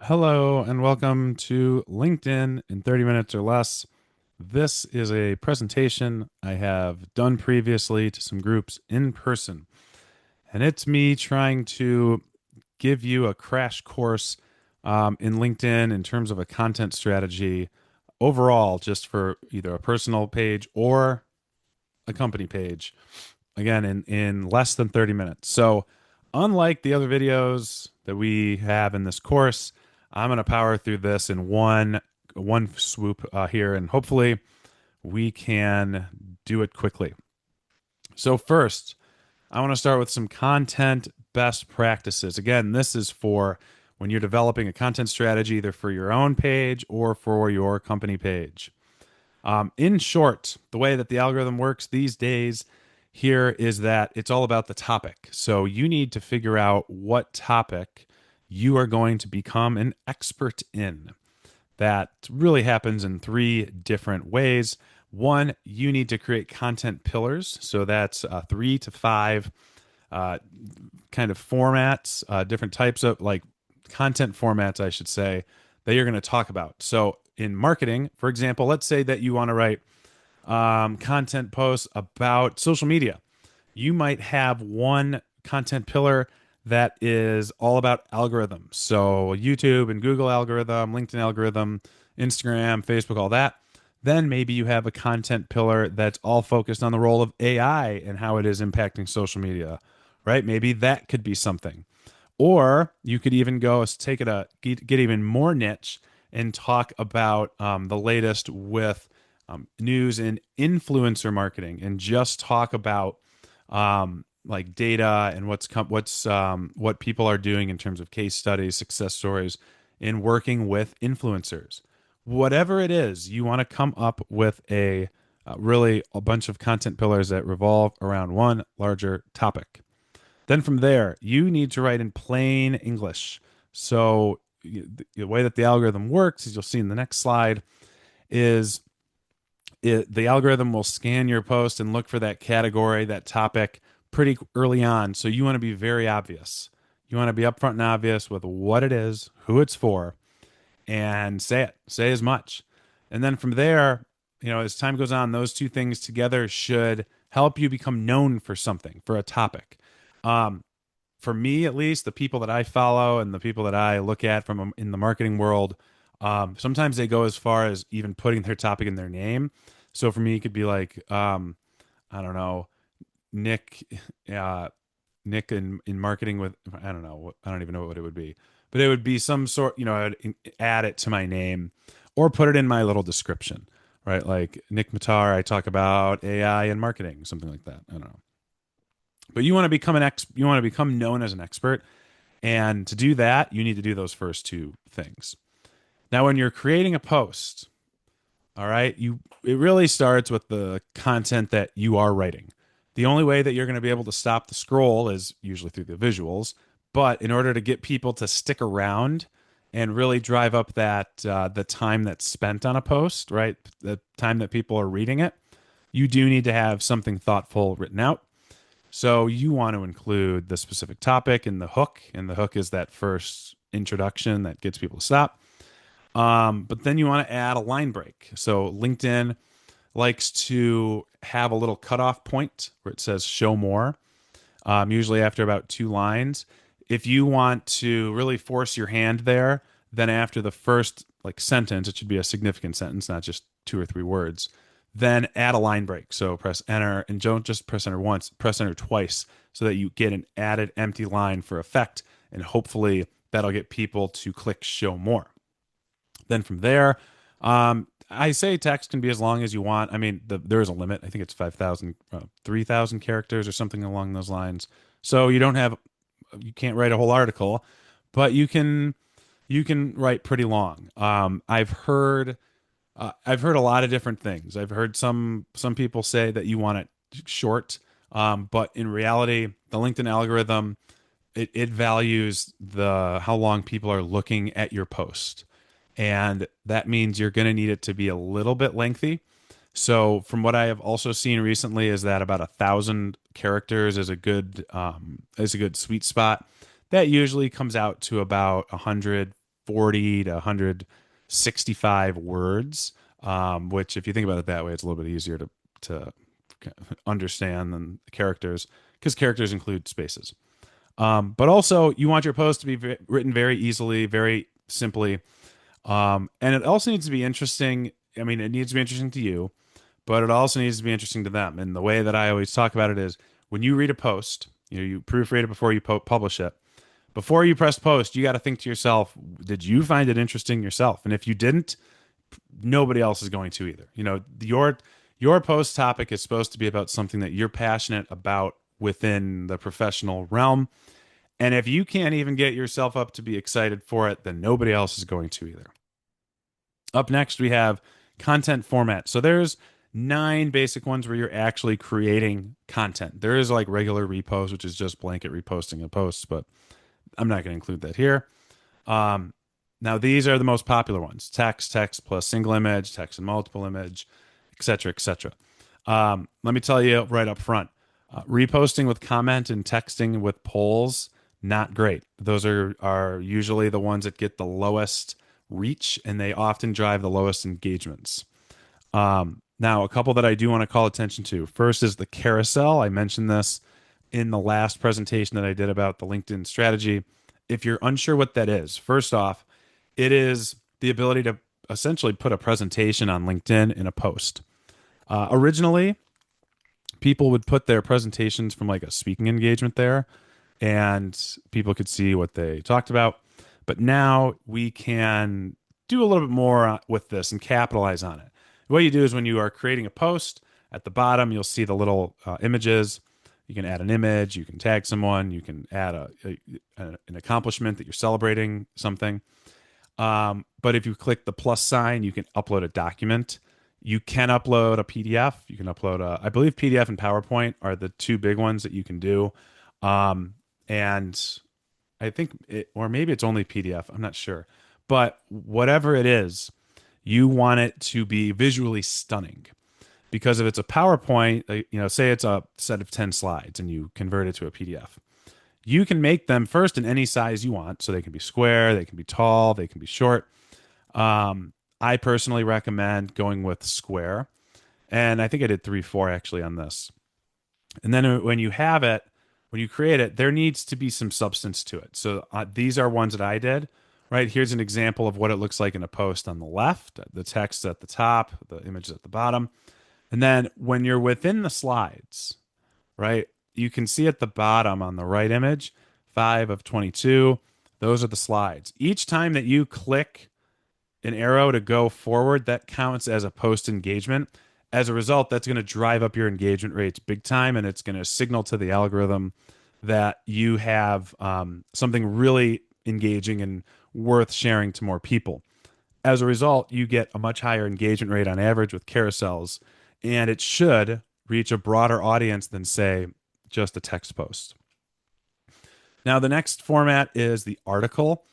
Hello and welcome to LinkedIn in 30 minutes or less. This is a presentation I have done previously to some groups in person, and it's me trying to give you a crash course in LinkedIn in terms of a content strategy overall, just for either a personal page or a company page. Again, in less than 30 minutes. So, unlike the other videos that we have in this course, I'm going to power through this in one swoop here, and hopefully we can do it quickly. So first, I want to start with some content best practices. Again, this is for when you're developing a content strategy, either for your own page or for your company page. In short, the way that the algorithm works these days here is that it's all about the topic. So you need to figure out what topic you are going to become an expert in. That really happens in three different ways. One, you need to create content pillars. So that's 3 to 5 uh, kind of formats, different types of like content formats, I should say, that you're going to talk about. So in marketing, for example, let's say that you want to write content posts about social media. You might have one content pillar that is all about algorithms. So YouTube and Google algorithm, LinkedIn algorithm, Instagram, Facebook, all that. Then maybe you have a content pillar that's all focused on the role of AI and how it is impacting social media, right? Maybe that could be something. Or you could even go take it get even more niche and talk about the latest with news and influencer marketing, and just talk about like data and what people are doing in terms of case studies, success stories in working with influencers. Whatever it is, you want to come up with really a bunch of content pillars that revolve around one larger topic. Then from there, you need to write in plain English. So the way that the algorithm works, as you'll see in the next slide, is the algorithm will scan your post and look for that category, that topic pretty early on. So you want to be very obvious. You want to be upfront and obvious with what it is, who it's for, and say it. Say as much. And then from there, as time goes on, those two things together should help you become known for something, for a topic. Um, for me, at least, the people that I follow and the people that I look at from in the marketing world, sometimes they go as far as even putting their topic in their name. So for me, it could be like, I don't know, Nick, Nick in marketing with, I don't know, I don't even know what it would be, but it would be some sort, I'd add it to my name or put it in my little description, right? Like Nick Matar, I talk about AI and marketing, something like that. I don't know. But you want to you want to become known as an expert. And to do that, you need to do those first two things. Now, when you're creating a post, all right, it really starts with the content that you are writing. The only way that you're going to be able to stop the scroll is usually through the visuals. But in order to get people to stick around and really drive up that the time that's spent on a post, right, the time that people are reading it, you do need to have something thoughtful written out. So you want to include the specific topic in the hook, and the hook is that first introduction that gets people to stop. But then you want to add a line break. So LinkedIn likes to have a little cutoff point where it says show more, usually after about 2 lines. If you want to really force your hand there, then after the first like sentence, it should be a significant sentence, not just 2 or 3 words. Then add a line break. So press enter, and don't just press enter once, press enter twice so that you get an added empty line for effect. And hopefully that'll get people to click show more. Then from there, I say text can be as long as you want. I mean, there is a limit. I think it's 5,000, 3,000 characters or something along those lines. So you can't write a whole article, but you can write pretty long. I've heard a lot of different things. I've heard some people say that you want it short, but in reality, the LinkedIn algorithm it values the how long people are looking at your post, and that means you're going to need it to be a little bit lengthy. So, from what I have also seen recently, is that about 1,000 characters is a good sweet spot. That usually comes out to about 100 140 to 165 words, which if you think about it that way, it's a little bit easier to understand than characters, because characters include spaces. But also, you want your post to be written very easily, very simply. And it also needs to be interesting. I mean, it needs to be interesting to you, but it also needs to be interesting to them. And the way that I always talk about it is when you read a post, you proofread it before you publish it. Before you press post, you got to think to yourself, did you find it interesting yourself? And if you didn't, nobody else is going to either. Your post topic is supposed to be about something that you're passionate about within the professional realm. And if you can't even get yourself up to be excited for it, then nobody else is going to either. Up next, we have content format. So there's 9 basic ones where you're actually creating content. There is like regular repost, which is just blanket reposting a post, but I'm not going to include that here. Now, these are the most popular ones: text, text plus single image, text and multiple image, etc., etc. Let me tell you right up front, reposting with comment and texting with polls, not great. Those are usually the ones that get the lowest reach, and they often drive the lowest engagements. Now, a couple that I do want to call attention to. First is the carousel. I mentioned this in the last presentation that I did about the LinkedIn strategy. If you're unsure what that is, first off, it is the ability to essentially put a presentation on LinkedIn in a post. Originally, people would put their presentations from like a speaking engagement there, and people could see what they talked about. But now we can do a little bit more with this and capitalize on it. What you do is when you are creating a post, at the bottom, you'll see the little images. You can add an image, you can tag someone, you can add an accomplishment that you're celebrating something. But if you click the plus sign, you can upload a document. You can upload a PDF. You can upload I believe PDF and PowerPoint are the 2 big ones that you can do. And I think or maybe it's only PDF. I'm not sure. But whatever it is, you want it to be visually stunning. Because if it's a PowerPoint, say it's a set of 10 slides and you convert it to a PDF, you can make them first in any size you want. So they can be square, they can be tall, they can be short. I personally recommend going with square. And I think I did 3-4 actually on this. And then when you have it, when you create it, there needs to be some substance to it. So these are ones that I did. Right, here's an example of what it looks like in a post on the left, the text at the top, the images at the bottom. And then when you're within the slides, right, you can see at the bottom on the right image, 5 of 22, those are the slides. Each time that you click an arrow to go forward, that counts as a post engagement. As a result, that's going to drive up your engagement rates big time, and it's going to signal to the algorithm that you have something really engaging and worth sharing to more people. As a result, you get a much higher engagement rate on average with carousels, and it should reach a broader audience than, say, just a text post. Now, the next format is the article.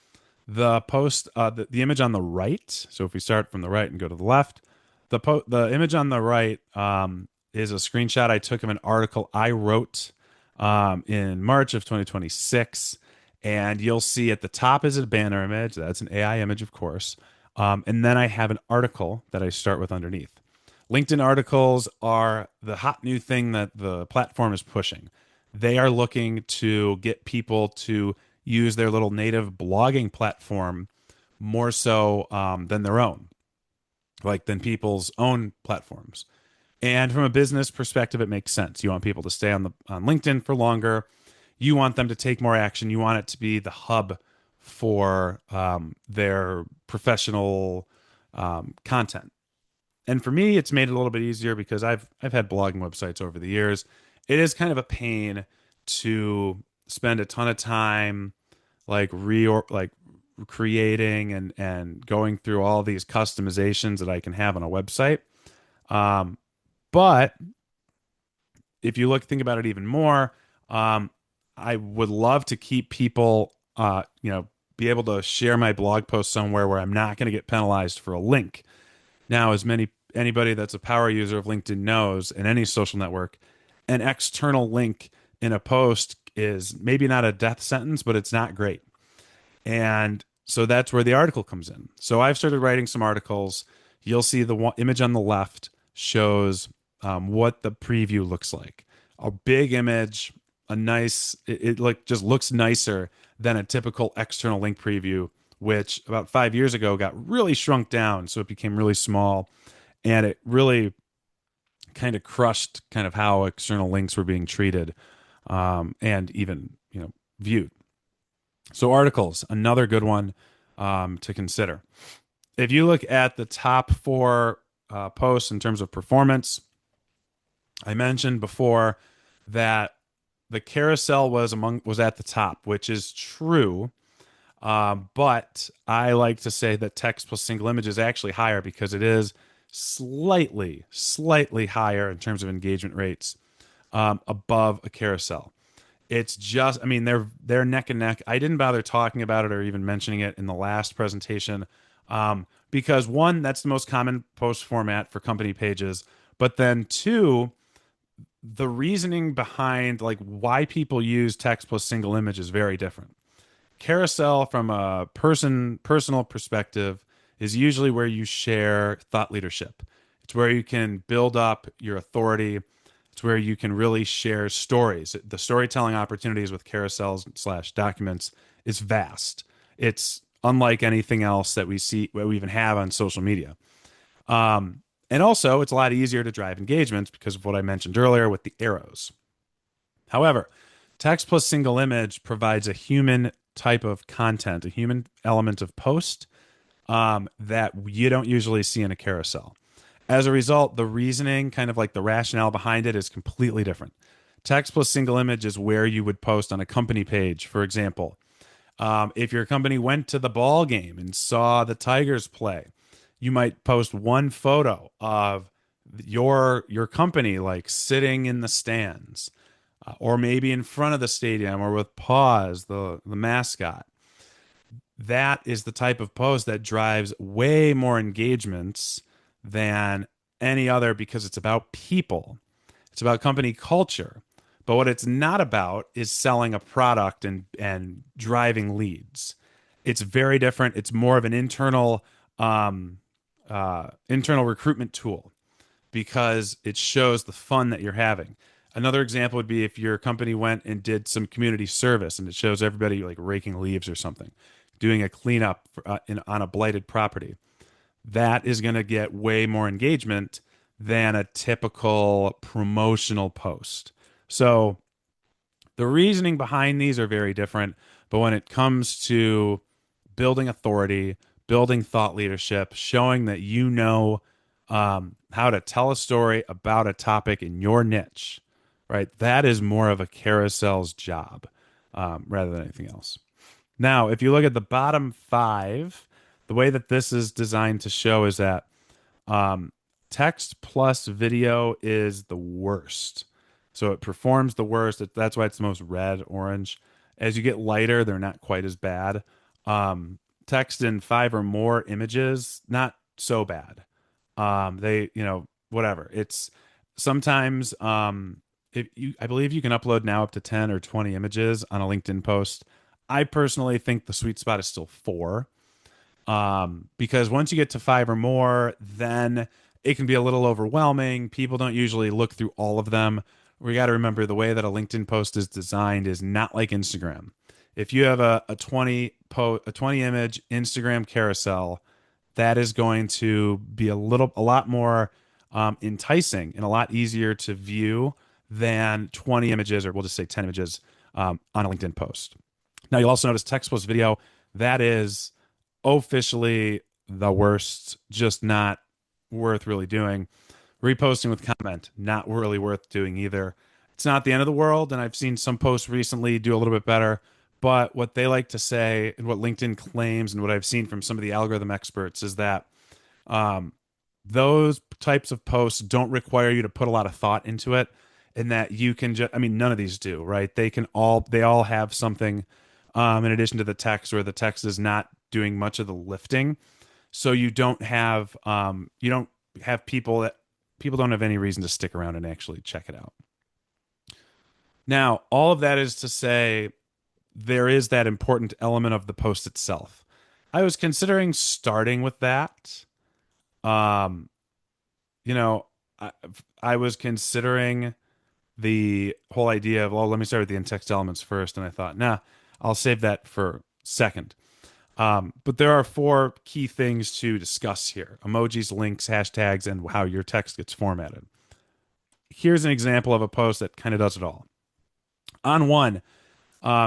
The post, the image on the right. So if we start from the right and go to the left, the image on the right is a screenshot I took of an article I wrote in March of 2026. And you'll see at the top is a banner image. That's an AI image, of course. And then I have an article that I start with underneath. LinkedIn articles are the hot new thing that the platform is pushing. They are looking to get people to use their little native blogging platform more so than their own, like than people's own platforms. And from a business perspective, it makes sense. You want people to stay on LinkedIn for longer. You want them to take more action. You want it to be the hub for their professional content. And for me, it's made it a little bit easier because I've had blogging websites over the years. It is kind of a pain to spend a ton of time like creating and going through all these customizations that I can have on a website. But if you think about it even more, I would love to keep people, be able to share my blog post somewhere where I'm not going to get penalized for a link. Now, as anybody that's a power user of LinkedIn knows, in any social network, an external link in a post is maybe not a death sentence, but it's not great. And So that's where the article comes in. So I've started writing some articles. You'll see the image on the left shows what the preview looks like. A big image, a nice, it like just looks nicer than a typical external link preview, which about 5 years ago got really shrunk down. So it became really small and it really kind of crushed kind of how external links were being treated and even, viewed. So articles, another good one to consider. If you look at the top four posts in terms of performance, I mentioned before that the carousel was at the top, which is true. But I like to say that text plus single image is actually higher because it is slightly higher in terms of engagement rates above a carousel. It's just, I mean, they're neck and neck. I didn't bother talking about it or even mentioning it in the last presentation because one, that's the most common post format for company pages, but then two, the reasoning behind like why people use text plus single image is very different. Carousel, from a personal perspective, is usually where you share thought leadership. It's where you can build up your authority. It's where you can really share stories. The storytelling opportunities with carousels slash documents is vast. It's unlike anything else that we see, what we even have on social media. And also, it's a lot easier to drive engagements because of what I mentioned earlier with the arrows. However, text plus single image provides a human type of content, a human element of post that you don't usually see in a carousel. As a result, the reasoning, kind of like the rationale behind it, is completely different. Text plus single image is where you would post on a company page, for example. If your company went to the ball game and saw the Tigers play, you might post one photo of your company like sitting in the stands, or maybe in front of the stadium, or with Paws, the mascot. That is the type of post that drives way more engagements than any other because it's about people. It's about company culture. But what it's not about is selling a product and driving leads. It's very different. It's more of an internal recruitment tool because it shows the fun that you're having. Another example would be if your company went and did some community service and it shows everybody like raking leaves or something, doing a cleanup on a blighted property. That is going to get way more engagement than a typical promotional post. So the reasoning behind these are very different. But when it comes to building authority, building thought leadership, showing that you know how to tell a story about a topic in your niche, right? That is more of a carousel's job rather than anything else. Now, if you look at the bottom five, the way that this is designed to show is that text plus video is the worst. So it performs the worst. That's why it's the most red, orange. As you get lighter, they're not quite as bad. Text in five or more images, not so bad. Whatever. It's sometimes if you, I believe you can upload now up to 10 or 20 images on a LinkedIn post. I personally think the sweet spot is still four. Because once you get to five or more, then it can be a little overwhelming. People don't usually look through all of them. We got to remember the way that a LinkedIn post is designed is not like Instagram. If you have a 20 image Instagram carousel, that is going to be a lot more enticing and a lot easier to view than 20 images, or we'll just say 10 images on a LinkedIn post. Now you'll also notice text plus video. That is officially the worst, just not worth really doing. Reposting with comment, not really worth doing either. It's not the end of the world, and I've seen some posts recently do a little bit better. But what they like to say, and what LinkedIn claims, and what I've seen from some of the algorithm experts, is that those types of posts don't require you to put a lot of thought into it, and that you can just, I mean, none of these do, right? They all have something in addition to the text, where the text is not doing much of the lifting. So you don't have people don't have any reason to stick around and actually check it out. Now, all of that is to say there is that important element of the post itself. I was considering starting with that. Um, you know, I, I was considering the whole idea of, well, let me start with the in-text elements first, and I thought, nah, I'll save that for second. But there are four key things to discuss here: emojis, links, hashtags, and how your text gets formatted. Here's an example of a post that kind of does it all. On one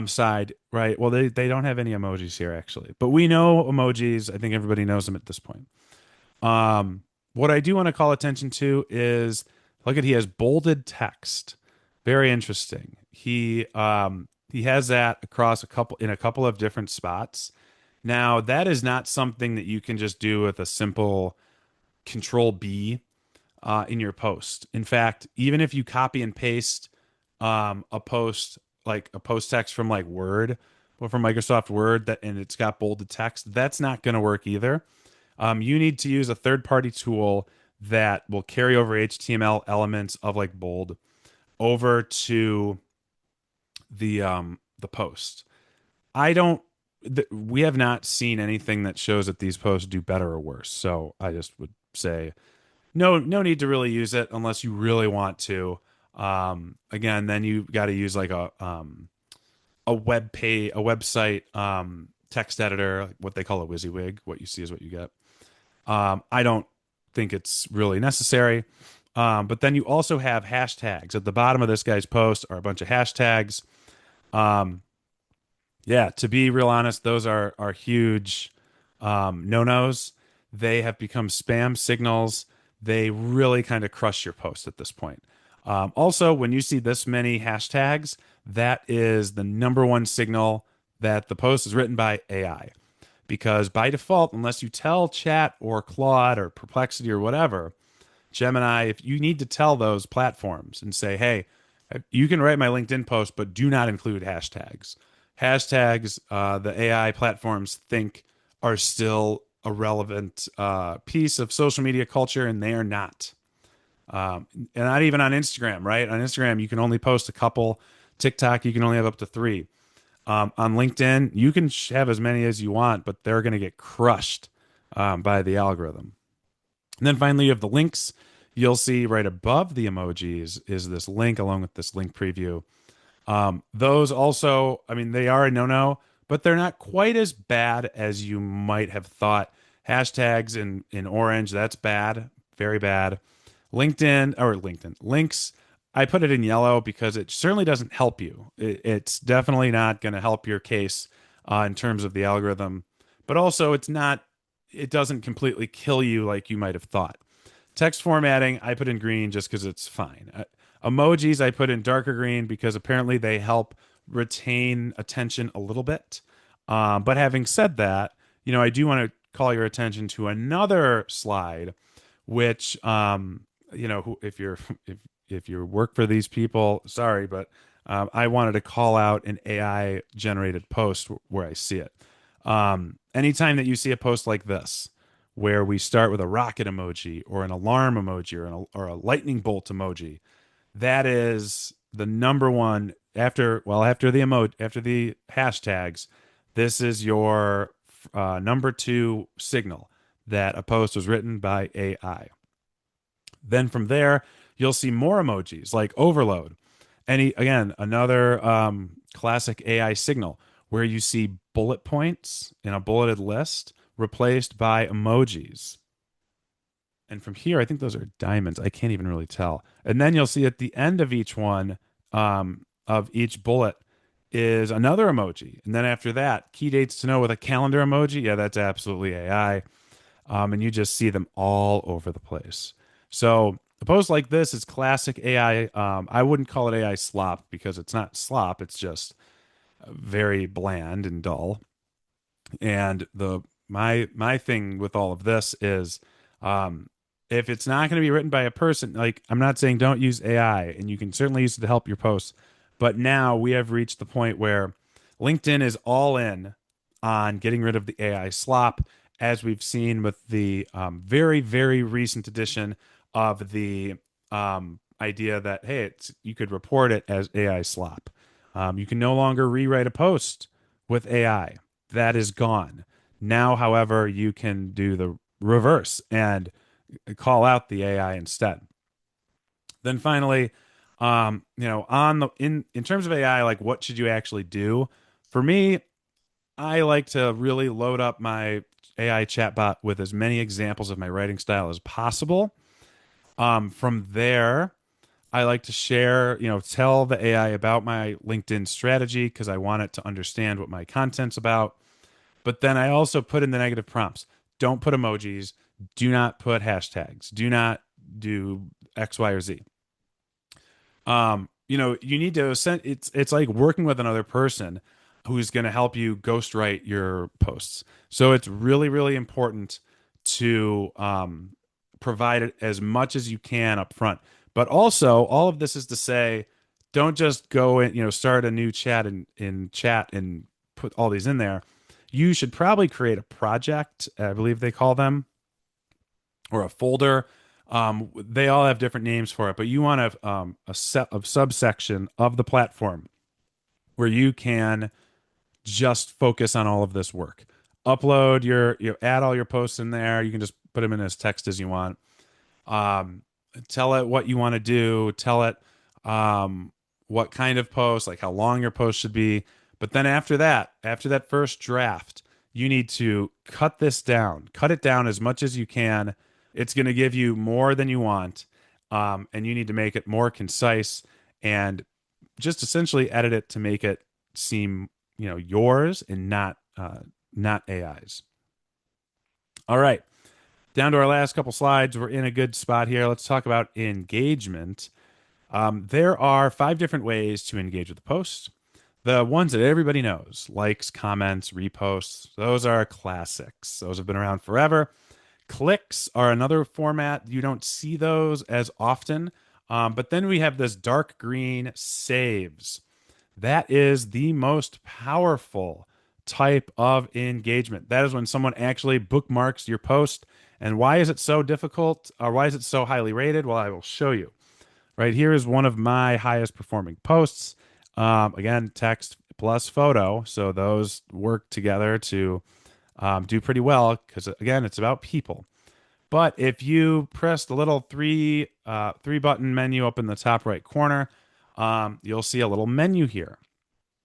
side, right? Well, they don't have any emojis here actually, but we know emojis. I think everybody knows them at this point. What I do want to call attention to is look at he has bolded text. Very interesting. He has that across a couple of different spots. Now, that is not something that you can just do with a simple control B in your post. In fact, even if you copy and paste a post like a post text from like Word or from Microsoft Word that and it's got bolded text, that's not going to work either. You need to use a third party tool that will carry over HTML elements of like bold over to the post. I don't. We have not seen anything that shows that these posts do better or worse. So I just would say no need to really use it unless you really want to. Again, then you got to use like a website text editor, what they call a WYSIWYG. What you see is what you get. I don't think it's really necessary. But then you also have hashtags. At the bottom of this guy's post are a bunch of hashtags. Um, yeah, to be real honest, those are huge no-nos. They have become spam signals. They really kind of crush your post at this point. Also, when you see this many hashtags, that is the number one signal that the post is written by AI. Because by default, unless you tell Chat or Claude or Perplexity or whatever, Gemini, if you need to tell those platforms and say, hey, you can write my LinkedIn post, but do not include hashtags. Hashtags, the AI platforms think are still a relevant piece of social media culture, and they are not. And not even on Instagram, right? On Instagram, you can only post a couple. TikTok, you can only have up to three. On LinkedIn, you can have as many as you want, but they're going to get crushed by the algorithm. And then finally, you have the links. You'll see right above the emojis is this link along with this link preview. Those also, I mean, they are a no-no, but they're not quite as bad as you might have thought. Hashtags in orange, that's bad, very bad. LinkedIn links, I put it in yellow because it certainly doesn't help you. It's definitely not going to help your case in terms of the algorithm, but also it doesn't completely kill you like you might have thought. Text formatting, I put in green just because it's fine. Emojis, I put in darker green because apparently they help retain attention a little bit. But having said that, I do want to call your attention to another slide, which, if you're if you work for these people, sorry, but I wanted to call out an AI generated post where I see it. Anytime that you see a post like this, where we start with a rocket emoji or an alarm emoji or a lightning bolt emoji, that is the number one after the hashtags. This is your number two signal that a post was written by AI. Then from there, you'll see more emojis like overload. Another classic AI signal where you see bullet points in a bulleted list replaced by emojis. And from here, I think those are diamonds. I can't even really tell. And then you'll see at the end of each one, of each bullet, is another emoji. And then after that, key dates to know with a calendar emoji. Yeah, that's absolutely AI. And you just see them all over the place. So a post like this is classic AI. I wouldn't call it AI slop because it's not slop. It's just very bland and dull. And my thing with all of this is, if it's not going to be written by a person, like I'm not saying don't use AI, and you can certainly use it to help your posts, but now we have reached the point where LinkedIn is all in on getting rid of the AI slop, as we've seen with the very, very recent edition of the idea that, hey, you could report it as AI slop. You can no longer rewrite a post with AI. That is gone. Now, however, you can do the reverse and call out the AI instead. Then finally, on the in terms of AI, like what should you actually do? For me, I like to really load up my AI chatbot with as many examples of my writing style as possible. From there, I like to share, tell the AI about my LinkedIn strategy because I want it to understand what my content's about. But then I also put in the negative prompts. Don't put emojis. Do not put hashtags. Do not do X, Y, or Z. You need to send it's like working with another person who's going to help you ghostwrite your posts. So it's really, really important to provide it as much as you can up front. But also, all of this is to say, don't just go and start a new chat in chat and put all these in there. You should probably create a project, I believe they call them, or a folder. They all have different names for it, but you want a set of subsection of the platform where you can just focus on all of this work. Upload add all your posts in there. You can just put them in as text as you want. Um, Tell it what you want to do. Tell it what kind of post, like how long your post should be. But then after that first draft, you need to cut this down. Cut it down as much as you can. It's going to give you more than you want, and you need to make it more concise and just essentially edit it to make it seem yours and not AI's. All right, down to our last couple slides. We're in a good spot here. Let's talk about engagement. There are 5 different ways to engage with the post. The ones that everybody knows, likes, comments, reposts, those are classics. Those have been around forever. Clicks are another format. You don't see those as often. But then we have this dark green saves. That is the most powerful type of engagement. That is when someone actually bookmarks your post. And why is it so difficult, or why is it so highly rated? Well, I will show you. Right here is one of my highest performing posts. Again, text plus photo. So those work together to do pretty well because, again, it's about people. But if you press the little three button menu up in the top right corner, you'll see a little menu here.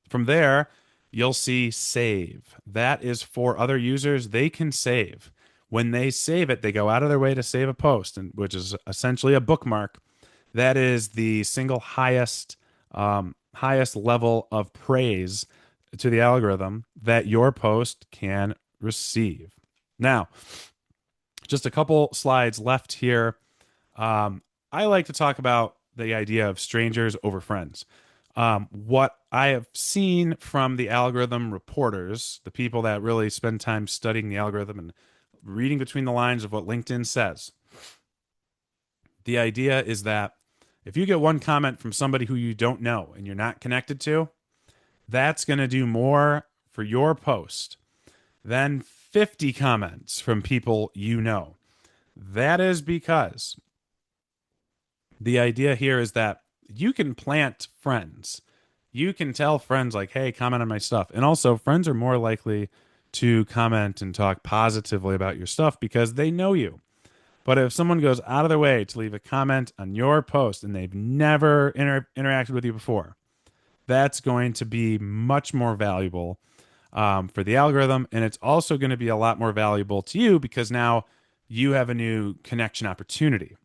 From there, you'll see save. That is for other users. They can save. When they save it, they go out of their way to save a post, which is essentially a bookmark. That is the single highest level of praise to the algorithm that your post can receive. Now, just a couple slides left here. I like to talk about the idea of strangers over friends. What I have seen from the algorithm reporters, the people that really spend time studying the algorithm and reading between the lines of what LinkedIn says, the idea is that if you get one comment from somebody who you don't know and you're not connected to, that's going to do more for your post than 50 comments from people you know. That is because the idea here is that you can plant friends. You can tell friends, like, hey, comment on my stuff. And also, friends are more likely to comment and talk positively about your stuff because they know you. But if someone goes out of their way to leave a comment on your post and they've never interacted with you before, that's going to be much more valuable for the algorithm. And it's also going to be a lot more valuable to you because now you have a new connection opportunity.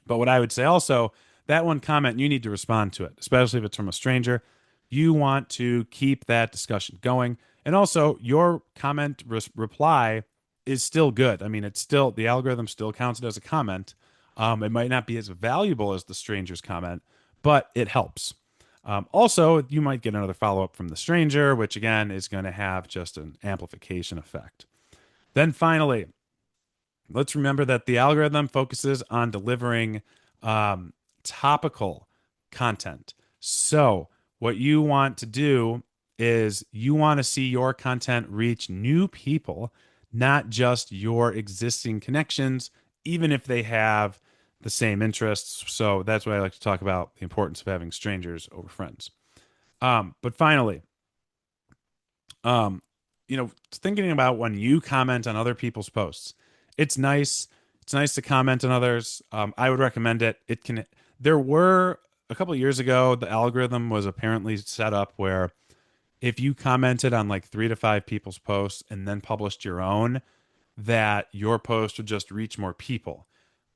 But what I would say also, that one comment, you need to respond to it, especially if it's from a stranger. You want to keep that discussion going. And also, your comment reply is still good. I mean, it's still, the algorithm still counts it as a comment. It might not be as valuable as the stranger's comment, but it helps. Also, you might get another follow up from the stranger, which again is going to have just an amplification effect. Then finally, let's remember that the algorithm focuses on delivering topical content. So, what you want to do is you want to see your content reach new people, not just your existing connections, even if they have the same interests. So, that's why I like to talk about the importance of having strangers over friends. But finally, um, thinking about when you comment on other people's posts, it's nice. It's nice to comment on others. I would recommend it. It can. There were a couple of years ago, the algorithm was apparently set up where if you commented on like 3 to 5 people's posts and then published your own, that your post would just reach more people.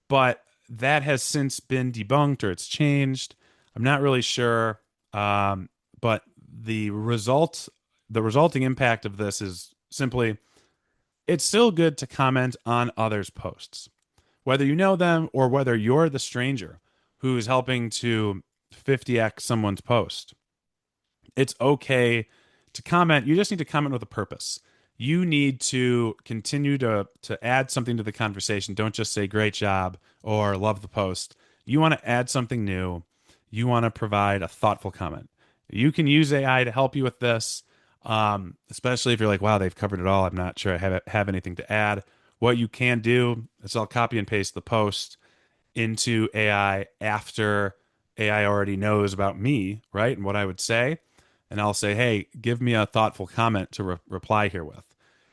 But that has since been debunked or it's changed. I'm not really sure. But the resulting impact of this is simply it's still good to comment on others' posts, whether you know them or whether you're the stranger who's helping to 50x someone's post. It's okay to comment. You just need to comment with a purpose. You need to continue to add something to the conversation. Don't just say great job or love the post. You want to add something new. You want to provide a thoughtful comment. You can use AI to help you with this, especially if you're like, wow, they've covered it all. I'm not sure I have anything to add. What you can do is I'll copy and paste the post into AI after AI already knows about me, right? And what I would say. And I'll say, hey, give me a thoughtful comment to reply here with.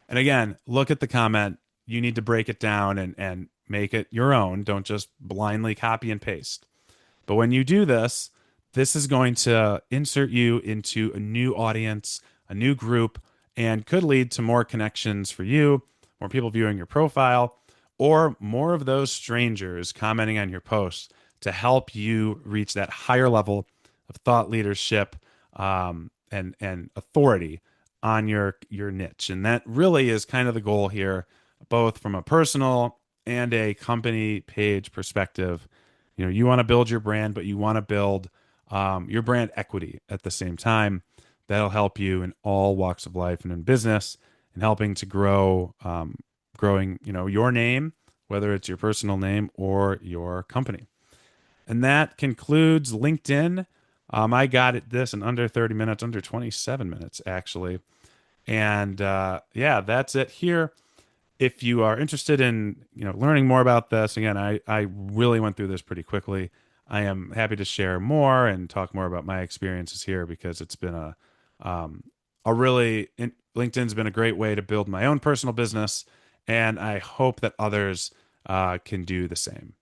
And again, look at the comment. You need to break it down and make it your own. Don't just blindly copy and paste. But when you do this, this is going to insert you into a new audience, a new group, and could lead to more connections for you, more people viewing your profile, or more of those strangers commenting on your posts to help you reach that higher level of thought leadership, and authority on your niche. And that really is kind of the goal here, both from a personal and a company page perspective. You want to build your brand, but you want to build your brand equity at the same time. That'll help you in all walks of life and in business, and helping to growing your name, whether it's your personal name or your company. And that concludes LinkedIn. I got this in under 30 minutes, under 27 minutes, actually. And yeah, that's it here. If you are interested in learning more about this, again, I really went through this pretty quickly. I am happy to share more and talk more about my experiences here because it's been LinkedIn's been a great way to build my own personal business, and I hope that others can do the same.